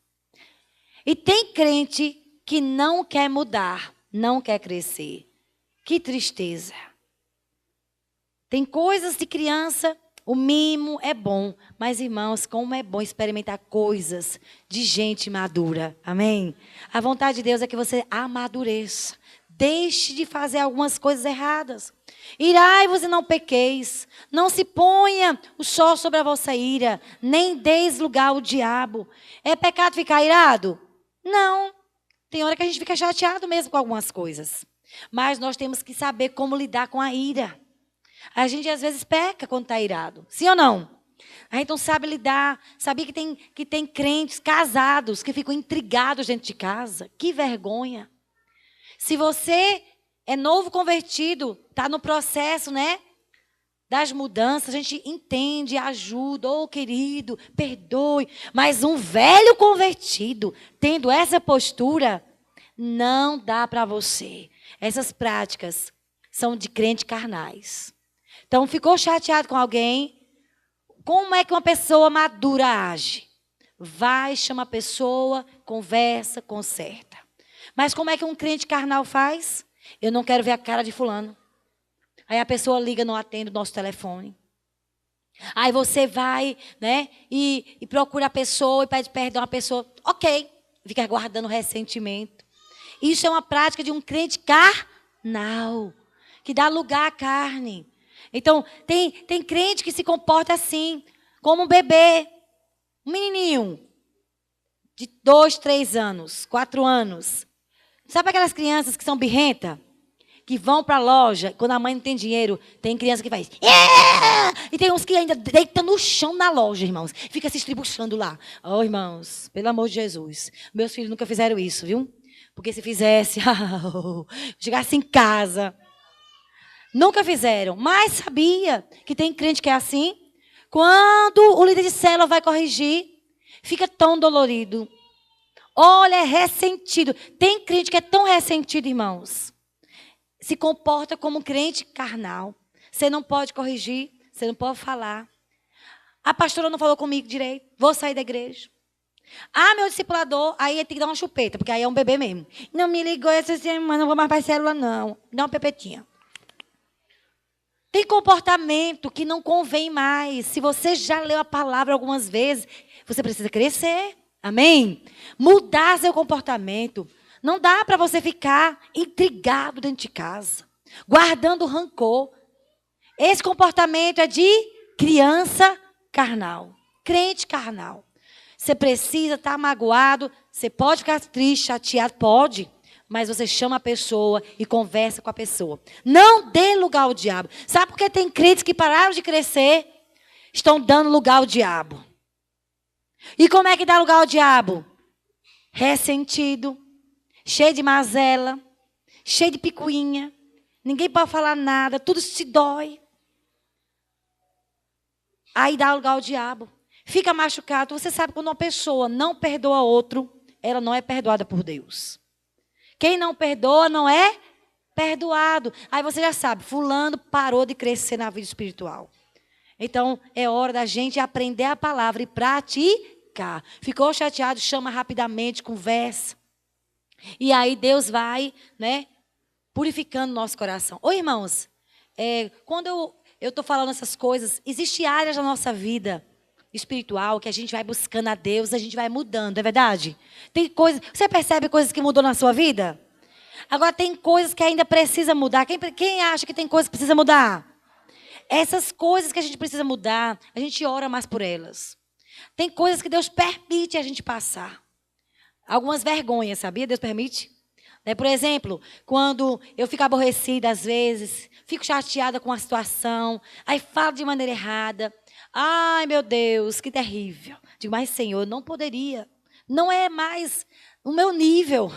E tem crente que não quer mudar, não quer crescer. Que tristeza. Tem coisas de criança, o mimo é bom. Mas, irmãos, como é bom experimentar coisas de gente madura. Amém? A vontade de Deus é que você amadureça. Deixe de fazer algumas coisas erradas. Irai-vos e não pequeis. Não se ponha o sol sobre a vossa ira, nem deis lugar ao diabo. É pecado ficar irado? Não. Tem hora que a gente fica chateado mesmo com algumas coisas. Mas nós temos que saber como lidar com a ira. A gente às vezes peca quando está irado. Sim ou não? A gente não sabe lidar. Sabia que tem crentes casados que ficam intrigados dentro de casa? Que vergonha. Se você é novo convertido, está no processo, né? Das mudanças, a gente entende, ajuda, querido, perdoe. Mas um velho convertido, tendo essa postura, não dá para você. Essas práticas são de crentes carnais. Então, ficou chateado com alguém? Como é que uma pessoa madura age? Vai, chama a pessoa, conversa, conserta. Mas como é que um crente carnal faz? Eu não quero ver a cara de fulano. Aí a pessoa liga, não atende o nosso telefone. Aí você vai, né, e procura a pessoa e pede perdão à pessoa. Ok, fica guardando ressentimento. Isso é uma prática de um crente carnal, que dá lugar à carne. Então, tem crente que se comporta assim, como um bebê, um menininho de 2, 3 anos, 4 anos. Sabe aquelas crianças que são birrentas? Que vão para a loja, quando a mãe não tem dinheiro, tem criança que faz... E tem uns que ainda deitam no chão na loja, irmãos. Fica se estribuchando lá. Oh, irmãos, pelo amor de Jesus. Meus filhos nunca fizeram isso, viu? Porque se fizesse, chegasse em casa... Nunca fizeram, mas sabia que tem crente que é assim. Quando o líder de célula vai corrigir, fica tão dolorido. Olha, é ressentido. Tem crente que é tão ressentido, irmãos. Se comporta como um crente carnal. Você não pode corrigir, você não pode falar. A pastora não falou comigo direito, vou sair da igreja. Ah, meu discipulador, aí tem que dar uma chupeta, porque aí é um bebê mesmo. Não me ligou essa semana, não vou mais para a célula, não. Dá uma pepetinha. Tem comportamento que não convém mais. Se você já leu a palavra algumas vezes, você precisa crescer. Amém? Mudar seu comportamento. Não dá para você ficar intrigado dentro de casa, guardando rancor. Esse comportamento é de criança carnal, crente carnal. Você precisa estar magoado, você pode ficar triste, chateado, pode. Mas você chama a pessoa e conversa com a pessoa. Não dê lugar ao diabo. Sabe por que tem crentes que pararam de crescer? Estão dando lugar ao diabo. E como é que dá lugar ao diabo? Ressentido, cheio de mazela, cheio de picuinha. Ninguém pode falar nada, tudo se dói. Aí dá lugar ao diabo. Fica machucado. Você sabe quando uma pessoa não perdoa outro, ela não é perdoada por Deus. Quem não perdoa não é perdoado. Aí você já sabe, fulano parou de crescer na vida espiritual. Então, é hora da gente aprender a palavra e praticar. Ficou chateado, chama rapidamente, conversa. E aí Deus vai, né, purificando nosso coração. Ô, irmãos, quando eu estou falando essas coisas, existem áreas da nossa vida espiritual que a gente vai buscando a Deus, a gente vai mudando, é verdade? Tem coisas, você percebe coisas que mudou na sua vida? Agora tem coisas que ainda precisa mudar. Quem acha que tem coisas que precisa mudar? Essas coisas que a gente precisa mudar, a gente ora mais por elas. Tem coisas que Deus permite a gente passar. Algumas vergonhas, sabia? Deus permite. Por exemplo, quando eu fico aborrecida às vezes, fico chateada com a situação, aí falo de maneira errada. Ai, meu Deus, que terrível. Digo, mas Senhor, eu não poderia. Não é mais o meu nível.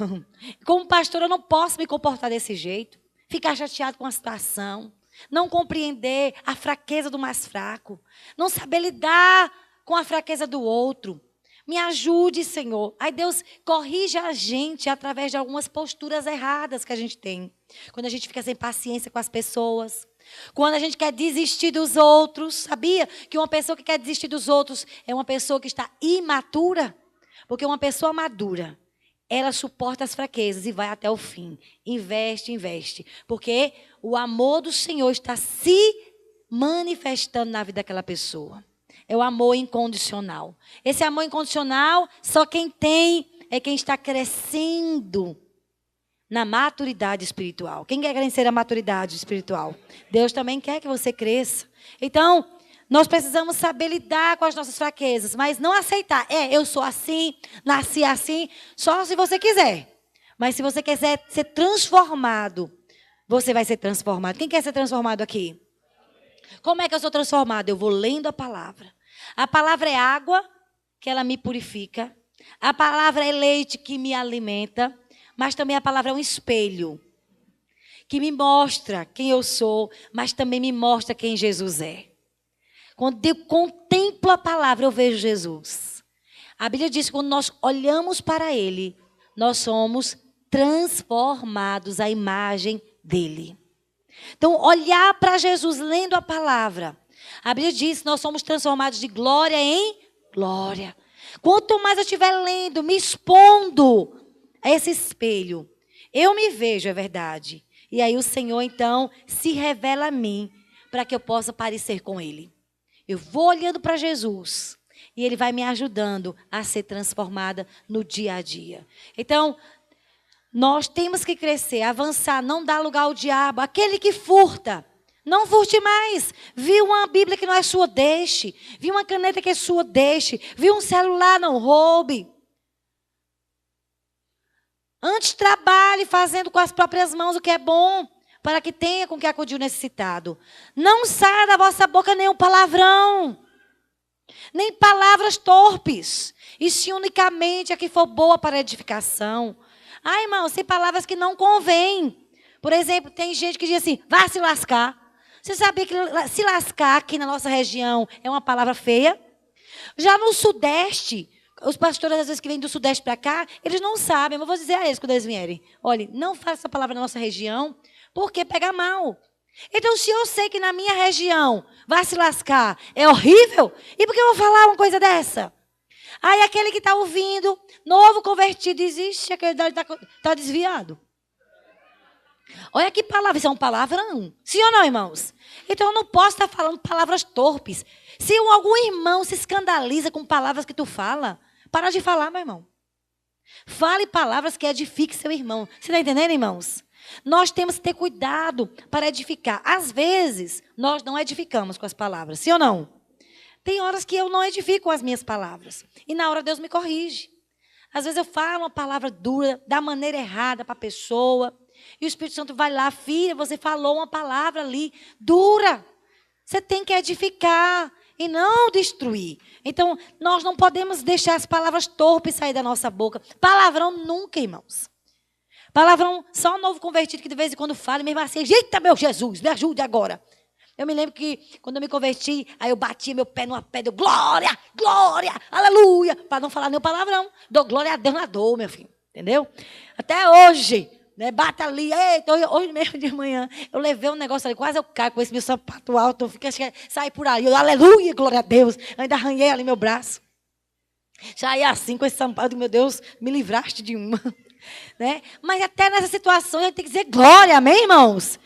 Como pastor, eu não posso me comportar desse jeito. Ficar chateado com a situação. Não compreender a fraqueza do mais fraco. Não saber lidar com a fraqueza do outro. Me ajude, Senhor. Aí Deus corrige a gente através de algumas posturas erradas que a gente tem. Quando a gente fica sem paciência com as pessoas. Quando a gente quer desistir dos outros. Sabia que uma pessoa que quer desistir dos outros é uma pessoa que está imatura? Porque uma pessoa madura, ela suporta as fraquezas e vai até o fim. Investe. Porque o amor do Senhor está se manifestando na vida daquela pessoa. É o amor incondicional. Esse amor incondicional, só quem tem é quem está crescendo na maturidade espiritual. Quem quer crescer na maturidade espiritual? Deus também quer que você cresça. Então, nós precisamos saber lidar com as nossas fraquezas, mas não aceitar. Eu sou assim, nasci assim, só se você quiser. Mas se você quiser ser transformado, você vai ser transformado. Quem quer ser transformado aqui? Como é que eu sou transformado? Eu vou lendo a palavra. A palavra é água, que ela me purifica. A palavra é leite, que me alimenta. Mas também a palavra é um espelho, que me mostra quem eu sou, mas também me mostra quem Jesus é. Quando eu contemplo a palavra, eu vejo Jesus. A Bíblia diz que quando nós olhamos para Ele, nós somos transformados à imagem dEle. Então, olhar para Jesus lendo a palavra. A Bíblia diz que nós somos transformados de glória em glória. Quanto mais eu estiver lendo, me expondo a esse espelho, eu me vejo, é verdade. E aí o Senhor, então, se revela a mim para que eu possa parecer com Ele. Eu vou olhando para Jesus e Ele vai me ajudando a ser transformada no dia a dia. Então, Nós temos que crescer, avançar, não dar lugar ao diabo. Aquele que furta, não furte mais. Viu uma Bíblia que não é sua, deixe. Viu uma caneta que é sua, deixe. Viu um celular, não roube. Antes trabalhe fazendo com as próprias mãos o que é bom, para que tenha com que acudir o necessitado. Não saia da vossa boca nenhum palavrão, nem palavras torpes, e se unicamente a que for boa para edificação. Ah, irmão, tem palavras que não convêm. Por exemplo, tem gente que diz assim, vá se lascar. Você sabia que se lascar aqui na nossa região é uma palavra feia? Já no Sudeste, os pastores, às vezes, que vêm do Sudeste para cá, eles não sabem, mas eu vou dizer a eles quando eles vierem. Olha, não faça essa palavra na nossa região, porque pega mal. Então, se eu sei que na minha região vai se lascar, é horrível, e por que eu vou falar uma coisa dessa? Aí aquele que está ouvindo, novo convertido, existe, aquele está desviado. Olha que palavra, isso é um palavrão. Sim ou não, irmãos? Então eu não posso estar falando palavras torpes. Se algum irmão se escandaliza com palavras que tu fala, para de falar, meu irmão. Fale palavras que edifiquem seu irmão. Você está entendendo, irmãos? Nós temos que ter cuidado para edificar. Às vezes, nós não edificamos com as palavras. Sim ou não? Tem horas que eu não edifico com as minhas palavras. E na hora Deus me corrige. Às vezes eu falo uma palavra dura, da maneira errada para a pessoa. E o Espírito Santo vai lá, filha, você falou uma palavra ali dura. Você tem que edificar e não destruir. Então, nós não podemos deixar as palavras torpes sair da nossa boca. Palavrão nunca, irmãos. Palavrão, só um novo convertido que de vez em quando fala, mesmo assim, eita meu Jesus, me ajude agora. Eu me lembro que quando eu me converti, aí eu batia meu pé numa pedra, glória, glória, aleluia, para não falar nenhum palavrão. Dou glória a Deus na dor, meu filho, entendeu? Até hoje, né, bata ali, eita, hoje mesmo de manhã, eu levei um negócio ali, quase eu caio com esse meu sapato alto, eu fiquei, saí por aí, eu, aleluia, glória a Deus, ainda arranhei ali meu braço. Saí assim com esse sapato, meu Deus, me livraste de uma. Né? Mas até nessa situação a gente tem que dizer glória, amém, irmãos?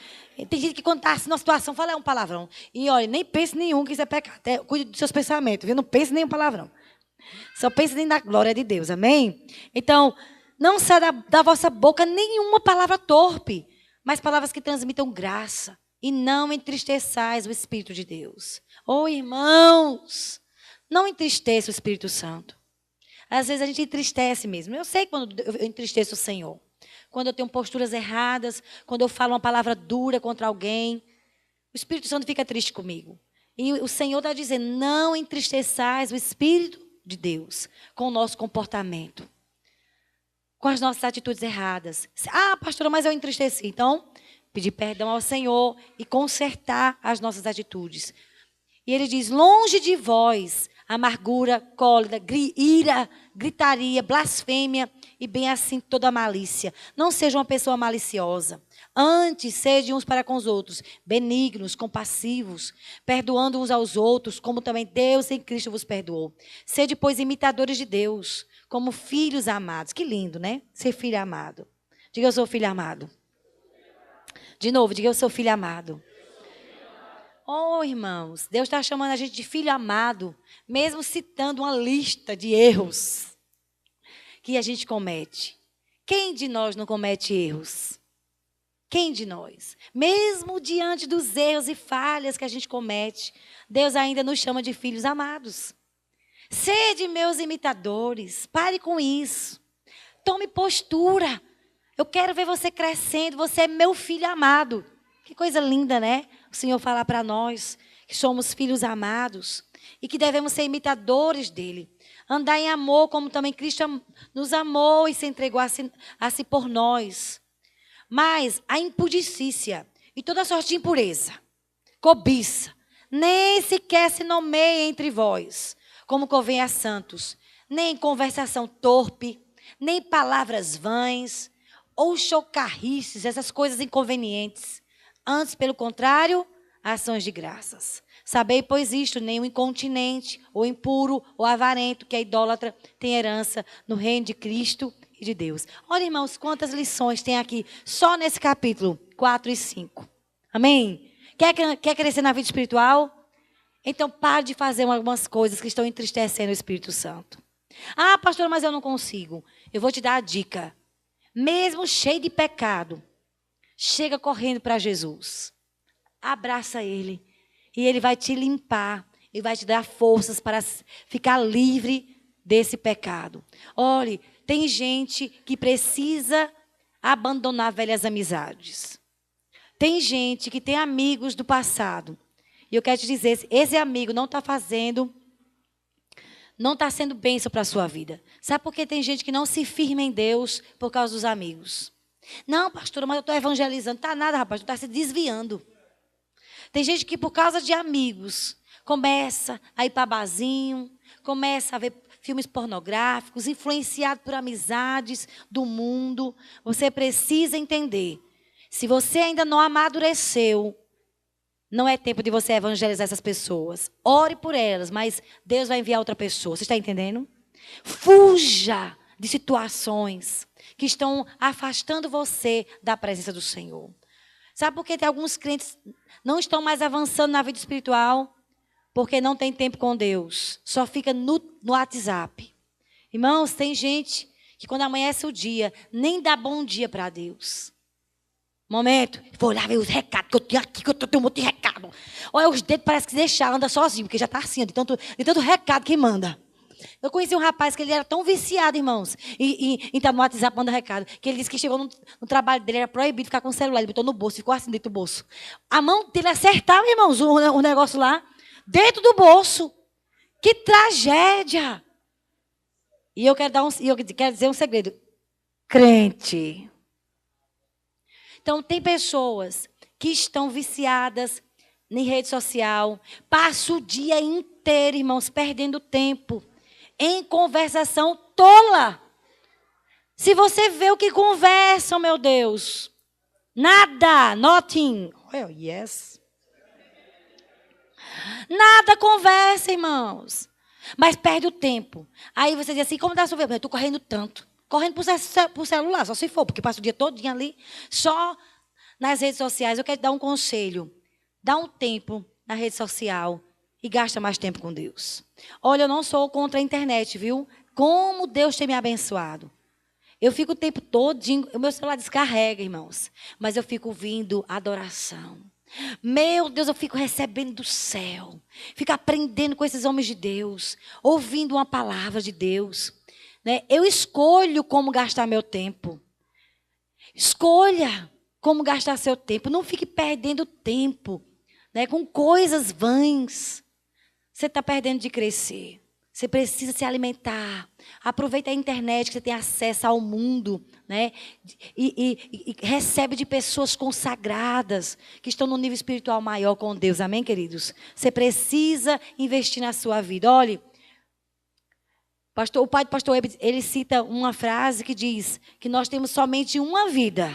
Tem gente que quando está assim numa situação fala um palavrão. E olha, nem pense nenhum que isso é pecado. Cuide dos seus pensamentos, viu? Não pense nenhum palavrão. Só pense nem na glória de Deus, amém? Então, não saia da vossa boca nenhuma palavra torpe, mas palavras que transmitam graça. E não entristeçais o Espírito de Deus. Oh, irmãos, não entristeça o Espírito Santo. Às vezes a gente entristece mesmo. Eu sei quando eu entristeço o Senhor. Quando eu tenho posturas erradas, quando eu falo uma palavra dura contra alguém, o Espírito Santo fica triste comigo. E o Senhor está dizendo, não entristeçais o Espírito de Deus com o nosso comportamento, com as nossas atitudes erradas. Ah, pastora, mas eu entristeci. Então, pedir perdão ao Senhor e consertar as nossas atitudes. E ele diz, longe de vós amargura, cólera, ira, gritaria, blasfêmia e bem assim toda malícia. Não seja uma pessoa maliciosa. Antes, sede uns para com os outros, benignos, compassivos, perdoando uns aos outros, como também Deus em Cristo vos perdoou. Sede, pois, imitadores de Deus, como filhos amados. Que lindo, né? Ser filho amado. Diga, eu sou filho amado. De novo, diga, eu sou filho amado. Oh, irmãos, Deus está chamando a gente de filho amado, mesmo citando uma lista de erros que a gente comete. Quem de nós não comete erros? Quem de nós? Mesmo diante dos erros e falhas que a gente comete, Deus ainda nos chama de filhos amados. Sede meus imitadores, pare com isso. Tome postura. Eu quero ver você crescendo, você é meu filho amado. Que coisa linda, né? O Senhor falar para nós que somos filhos amados e que devemos ser imitadores dele. Andar em amor, como também Cristo nos amou e se entregou a si por nós. Mas a impudicícia e toda sorte de impureza, cobiça, nem sequer se nomeia entre vós, como convém a santos, nem conversação torpe, nem palavras vãs, ou chocarrices, essas coisas inconvenientes. Antes, pelo contrário, ações de graças. Sabei, pois isto, nem o incontinente, ou impuro, ou avarento, que é idólatra, tem herança no reino de Cristo e de Deus. Olha, irmãos, quantas lições tem aqui, só nesse capítulo 4 e 5. Amém? Quer crescer na vida espiritual? Então, pare de fazer algumas coisas que estão entristecendo o Espírito Santo. Ah, pastor, mas eu não consigo. Eu vou te dar a dica. mesmo cheio de pecado, chega correndo para Jesus. Abraça Ele. E Ele vai te limpar. Ele vai te dar forças para ficar livre desse pecado. Olhe, tem gente que precisa abandonar velhas amizades. Tem gente que tem amigos do passado. E eu quero te dizer, esse amigo não está sendo bênção para a sua vida. Sabe por que tem gente que não se firma em Deus por causa dos amigos? Não, pastora, mas eu estou evangelizando. Não está nada, rapaz, tu está se desviando. Tem gente que por causa de amigos começa a ir para barzinho, começa a ver filmes pornográficos, influenciado por amizades do mundo. Você precisa entender. Se você ainda não amadureceu, não é tempo de você evangelizar essas pessoas. Ore por elas, mas Deus vai enviar outra pessoa. Você está entendendo? Fuja de situações que estão afastando você da presença do Senhor. Sabe por que tem alguns crentes não estão mais avançando na vida espiritual? Porque não tem tempo com Deus. Só fica no WhatsApp. Irmãos, tem gente que quando amanhece o dia, nem dá bom dia para Deus. Momento, vou olhar ver os recados que eu tenho aqui, que eu tenho um monte de recado. Olha, os dedos parece que deixar, anda sozinho, porque já está assim, de tanto recado que manda. Eu conheci um rapaz que ele era tão viciado, irmãos, em estar no WhatsApp mandando recado, que ele disse que chegou no trabalho dele, era proibido ficar com o celular, ele botou no bolso, ficou assim dentro do bolso. A mão dele acertava, irmãos, o negócio lá, dentro do bolso. Que tragédia! E eu quero dizer um segredo. Crente. Então, tem pessoas que estão viciadas em rede social, passam o dia inteiro, irmãos, perdendo tempo em conversação tola. Se você vê o que conversam, meu Deus, nada, nothing. Well, yes. Nada conversa, irmãos. Mas perde o tempo. Aí você diz assim, como dá a sua vida? Eu estou correndo tanto. Correndo por celular, só se for, porque passa o dia todo ali, só nas redes sociais. Eu quero te dar um conselho. Dá um tempo na rede social e gasta mais tempo com Deus. Olha, eu não sou contra a internet, viu? Como Deus tem me abençoado. Eu fico o tempo todo, o meu celular descarrega, irmãos. Mas eu fico ouvindo adoração. Meu Deus, eu fico recebendo do céu. Fico aprendendo com esses homens de Deus. Ouvindo uma palavra de Deus. Né? Eu escolho como gastar meu tempo. Escolha como gastar seu tempo. Não fique perdendo tempo, né, com coisas vãs. Você está perdendo de crescer. Você precisa se alimentar. Aproveita a internet que você tem acesso ao mundo, né? E recebe de pessoas consagradas que estão no nível espiritual maior com Deus. Amém, queridos? Você precisa investir na sua vida. Olhe, o pai do pastor Web, ele cita uma frase que diz que nós temos somente uma vida.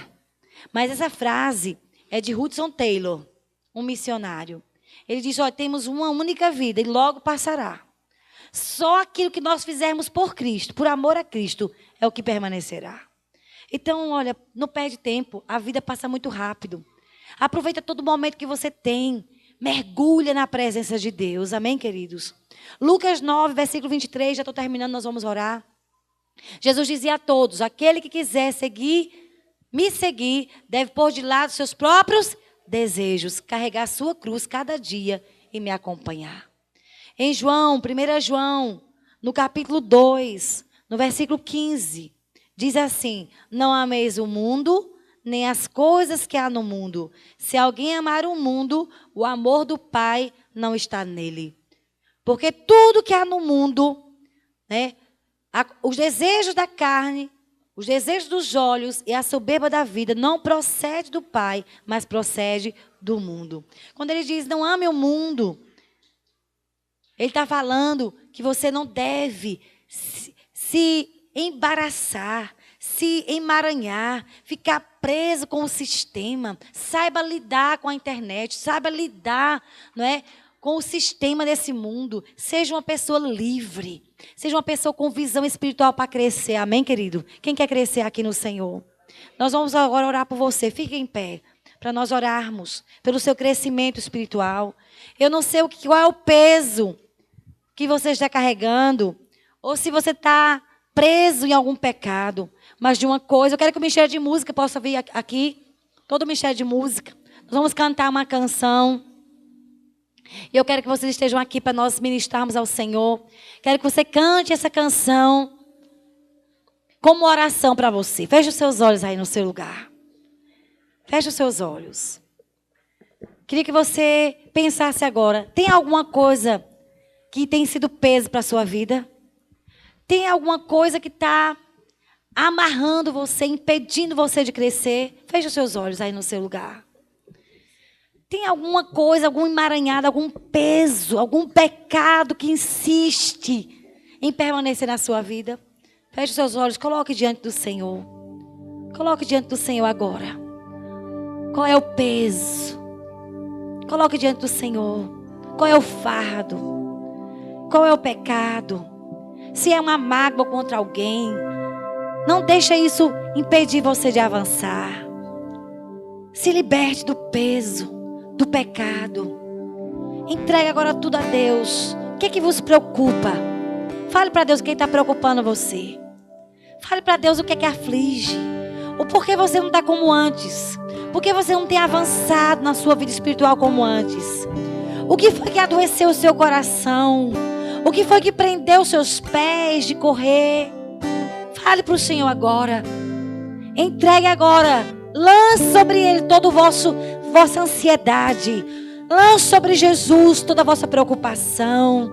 Mas essa frase é de Hudson Taylor, um missionário. Ele diz, olha, temos uma única vida e logo passará. Só aquilo que nós fizermos por Cristo, por amor a Cristo, é o que permanecerá. Então, olha, não perde tempo, a vida passa muito rápido. Aproveita todo momento que você tem. Mergulha na presença de Deus, amém, queridos? Lucas 9, versículo 23, já estou terminando, nós vamos orar. Jesus dizia a todos, aquele que quiser me seguir, deve pôr de lado seus próprios desejos, carregar sua cruz cada dia e me acompanhar. Em João, 1 João, no capítulo 2, no versículo 15, diz assim, não ameis o mundo, nem as coisas que há no mundo. Se alguém amar o mundo, o amor do Pai não está nele. Porque tudo que há no mundo, né, os desejos da carne, os desejos dos olhos e a soberba da vida não procede do Pai, mas procede do mundo. Quando ele diz, não ame o mundo, ele está falando que você não deve se embaraçar, se emaranhar, ficar preso com o sistema. Saiba lidar com a internet, saiba lidar, não é, com o sistema desse mundo. Seja uma pessoa livre. Seja uma pessoa com visão espiritual para crescer. Amém, querido? Quem quer crescer aqui no Senhor? Nós vamos agora orar por você. Fique em pé para nós orarmos pelo seu crescimento espiritual. Eu não sei qual é o peso que você está carregando. Ou se você está preso em algum pecado. Mas de uma coisa, eu quero que o Ministério de Música possa vir aqui. Todo o Ministério de Música. Nós vamos cantar uma canção. E eu quero que vocês estejam aqui para nós ministrarmos ao Senhor. Quero que você cante essa canção como oração para você. Feche os seus olhos aí no seu lugar. Feche os seus olhos. Queria que você pensasse agora. Tem alguma coisa que tem sido peso para a sua vida? Tem alguma coisa que está amarrando você, impedindo você de crescer? Feche os seus olhos aí no seu lugar. Tem alguma coisa, algum emaranhado, algum peso, algum pecado que insiste em permanecer na sua vida? Feche os seus olhos, coloque diante do Senhor. Coloque diante do Senhor agora. Qual é o peso? Coloque diante do Senhor. Qual é o fardo? Qual é o pecado? Se é uma mágoa contra alguém, não deixa isso impedir você de avançar. Se liberte do peso, do pecado. Entregue agora tudo a Deus. O que é que vos preocupa? Fale para Deus o que está preocupando você. Fale para Deus o que é que aflige. O porquê você não está como antes. Por que você não tem avançado na sua vida espiritual como antes? O que foi que adoeceu o seu coração? O que foi que prendeu os seus pés de correr? Fale para o Senhor agora. Entregue agora. Lance sobre Ele toda a vossa ansiedade. Lance sobre Jesus toda a vossa preocupação.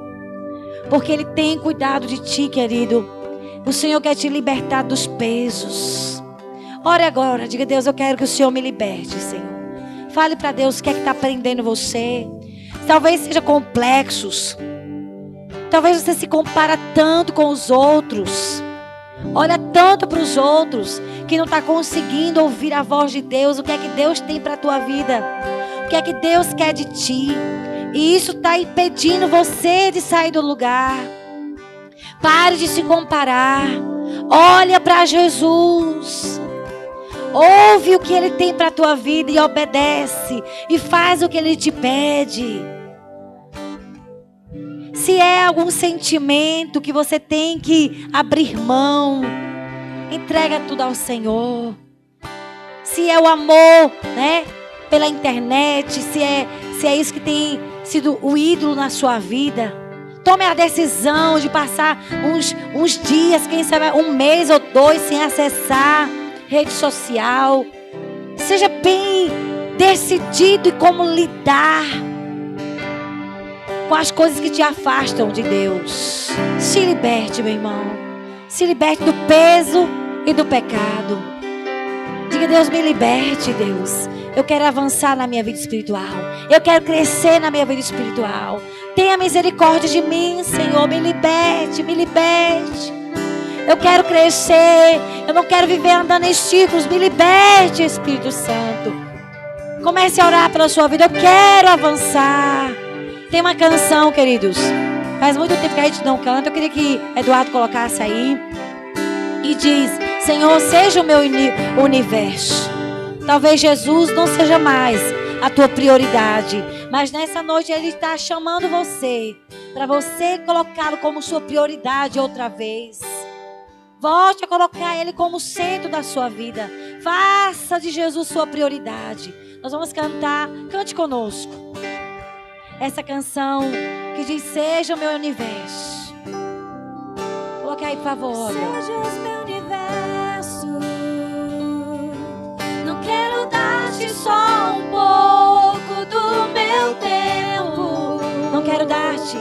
Porque Ele tem cuidado de ti, querido. O Senhor quer te libertar dos pesos. Ore agora. Diga, Deus, eu quero que o Senhor me liberte, Senhor. Fale para Deus o que é que está prendendo você. Talvez seja complexos. Talvez você se compara tanto com os outros. Olha tanto para os outros que não está conseguindo ouvir a voz de Deus. O que é que Deus tem para a tua vida? O que é que Deus quer de ti? E isso está impedindo você de sair do lugar. Pare de se comparar. Olha para Jesus. Ouve o que Ele tem para a tua vida e obedece. E faz o que Ele te pede. Se é algum sentimento que você tem que abrir mão, entrega tudo ao Senhor. Se é o amor, né, pela internet, se é isso que tem sido o ídolo na sua vida, tome a decisão de passar uns dias, quem sabe um mês ou 2 sem acessar rede social. Seja bem decidido em como lidar com as coisas que te afastam de Deus. Se liberte, meu irmão. Se liberte do peso e do pecado. Diga, Deus, me liberte, Deus. Eu quero avançar na minha vida espiritual. Eu quero crescer na minha vida espiritual. Tenha misericórdia de mim, Senhor. Me liberte, me liberte. Eu quero crescer. Eu não quero viver andando em círculos. Me liberte, Espírito Santo. Comece a orar pela sua vida. Eu quero avançar. Tem uma canção, queridos. Faz muito tempo que a gente não canta. Eu queria que Eduardo colocasse aí. E diz: Senhor, seja o meu universo. Talvez Jesus não seja mais a tua prioridade. Mas nessa noite Ele está chamando você. Para você colocá-lo como sua prioridade outra vez. Volte a colocar Ele como centro da sua vida. Faça de Jesus sua prioridade. Nós vamos cantar. Cante conosco essa canção que diz: seja o meu universo. Coloque aí, por favor. Seja o meu universo. Não quero dar-te só um pouco do meu tempo. Não quero dar-te.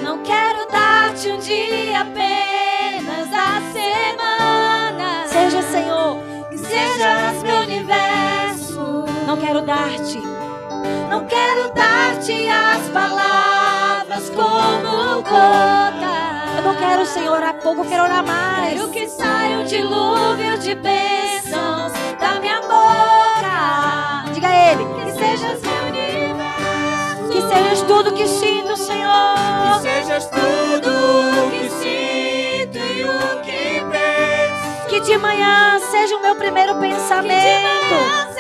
Não quero dar-te um dia apenas a semana. Seja, Senhor, que sejas meu universo. Não quero dar-te. Não quero dar-te as palavras como gota. Eu não quero, Senhor, orar pouco, eu quero orar mais. Quero que saia um dilúvio de bênçãos da minha boca. Diga a Ele: que sejas meu universo. Que sejas tudo que sinto, Senhor. Que sejas tudo que sinto e o que penso. Que de manhã seja o meu primeiro pensamento.